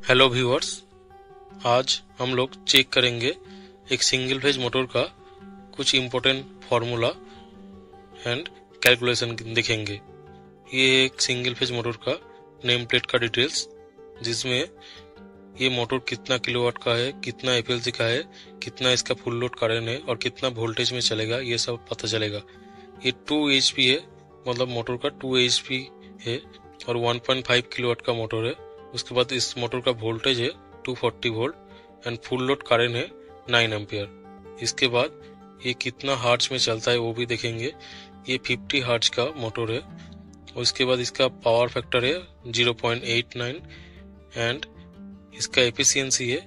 Hello viewers, आज हम लोग चेक करेंगे एक सिंगल फेज मोटर का कुछ इम्पोर्टेंट फार्मूला एंड कैलकुलेशन देखेंगे। ये एक सिंगल फेज मोटर का नेम प्लेट का डिटेल्स, जिसमें ये मोटर कितना किलोवाट का है, कितना एफएलसी का है, कितना इसका फुल लोड करंट है और कितना वोल्टेज में चलेगा, ये सब पता चलेगा। ये 2 HP है, मतलब मोटर का 2 HP है और 1.5 किलोवाट का मोटर है। उसके बाद इस मोटर का वोल्टेज है 240 volt and full load current है 9 एम्पियर। इसके बाद ये कितना हर्ट्ज में चलता है वो भी देखेंगे। ये 50 हर्ट्ज का मोटर है। उसके बाद इसका पावर फैक्टर है 0.89 एंड इसका एफिशिएंसी है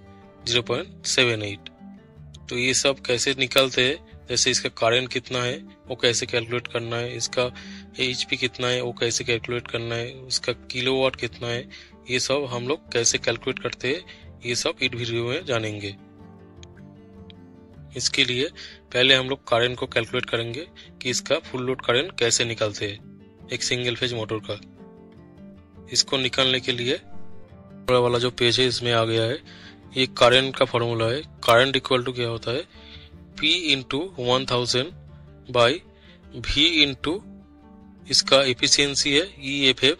0.78। तो ये सब कैसे निकलते हैं, जैसे इसका करंट कितना है वो कैसे कैलकुलेट करना है, इसका HP कितना है वो कैसे कैलकुलेट करना है, उसका किलोवाट कितना है, ये सब हम लोग कैसे कैलकुलेट करते हैं, ये सब इस वीडियो में जानेंगे। इसके लिए पहले हम लोग करंट को कैलकुलेट करेंगे कि इसका फुल लोड करंट कैसे निकलते हैं एक सिंगल फेज मोटर का। इसको निकालने के लिए बड़ा वाला जो पेज है इसमें आ गया है। ये करंट का फॉर्मूला है। करंट इक्वल टू क्या होता है, P into 1000 by V into इसका एफिशिएंसी है EFF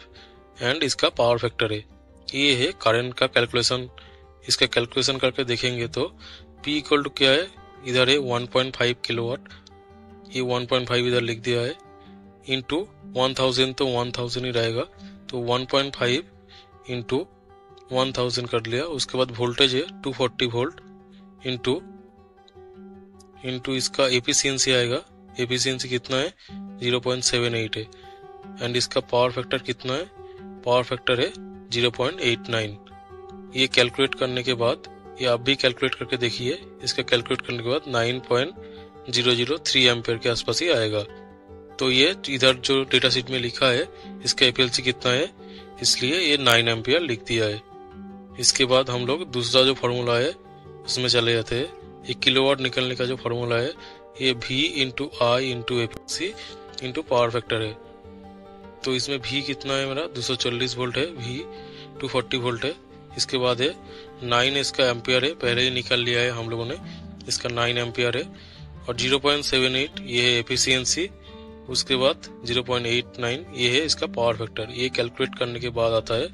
एंड इसका पावर फैक्टर है। ये है करंट का कैलकुलेशन। इसका कैलकुलेशन करके देखेंगे तो P इक्वल टू क्या है, इधर है 1.5 किलोवाट, ये 1.5 इधर लिख दिया है, इंटू 1000 तो 1000 ही रहेगा, तो 1.5 इंटू 1000 कर लिया। उसके बाद वोल्टेज है 240 वोल्ट इंटू इसका एफिशिएंसी आएगा, एफिशिएंसी कितना है 0.78 है एंड इसका पावर फैक्टर कितना है, पावर फैक्टर है 0.89। ये कैलकुलेट करने के बाद, ये आप भी कैलकुलेट करके देखिए, इसका कैलकुलेट करने के बाद 9.003 एम्पियर के आसपास ही आएगा। तो ये इधर जो डेटा शीट में लिखा है इसका एफएलसी कितना है, इसलिए ये 9 एम्पियर लिख दिया है। इसके बाद हम लोग दूसरा जो फार्मूला है उसमें चले जाते हैं। ये किलोवाट निकलने का जो फार्मूला है ये V into I into FLC into power factor है। तो इसमें V कितना है मेरा 240 वोल्ट है, V 240 वोल्ट है। इसके बाद है 9 इसका एम्पियर है, पहले ही निकाल लिया है हम लोगों ने, इसका 9 एम्पियर है और 0.78 ये है एफिशिएंसी। उसके बाद 0.89 ये है इसका पावर फैक्टर। ये कैलकुलेट करने के बाद आता है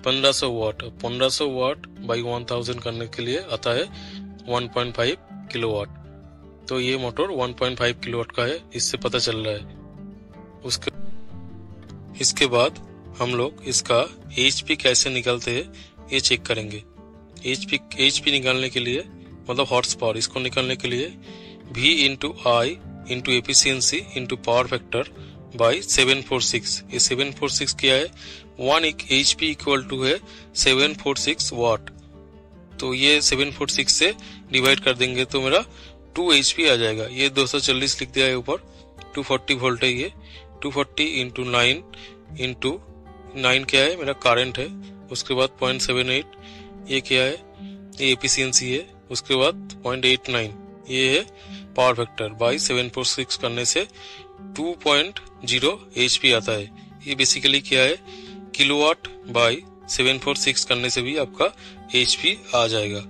1500 वाट। 1500 वाट बाई 1000 करने के लिए आता है 1.5 किलोवाट। तो ये मोटर 1.5 किलोवाट का है, इससे पता चल रहा है। इसके बाद हम लोग इसका HP कैसे निकालते हैं ये चेक करेंगे। HP निकालने के लिए, मतलब हॉर्स पावर, इसको निकालने के लिए V into I into efficiency into power factor by 746। ये 746 क्या है, 1 HP इक्वल टू है 746 वाट। तो ये 746 से डिवाइड कर देंगे तो मेरा 2 HP आ जाएगा। ये 240 लिख दिया है ऊपर, 240 वोल्ट है ये, 240 इंटू 9 इंटू 9 क्या है मेरा करंट है। उसके बाद 0.78 ये क्या है, ये एफिशिएंसी है। उसके बाद 0.89 ये है पावर फैक्टर बाई 746 करने से 2.0 HP आता है। ये बेसिकली क्या है, किलोवाट बाई 746 करने से भी आपका HP आ जाएगा।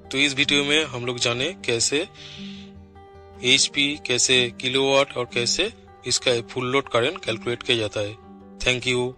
तो इस वीडियो में हम लोग जाने कैसे HP, कैसे किलोवाट और कैसे इसका फुल लोड करंट कैलकुलेट किया जाता है। Thank you.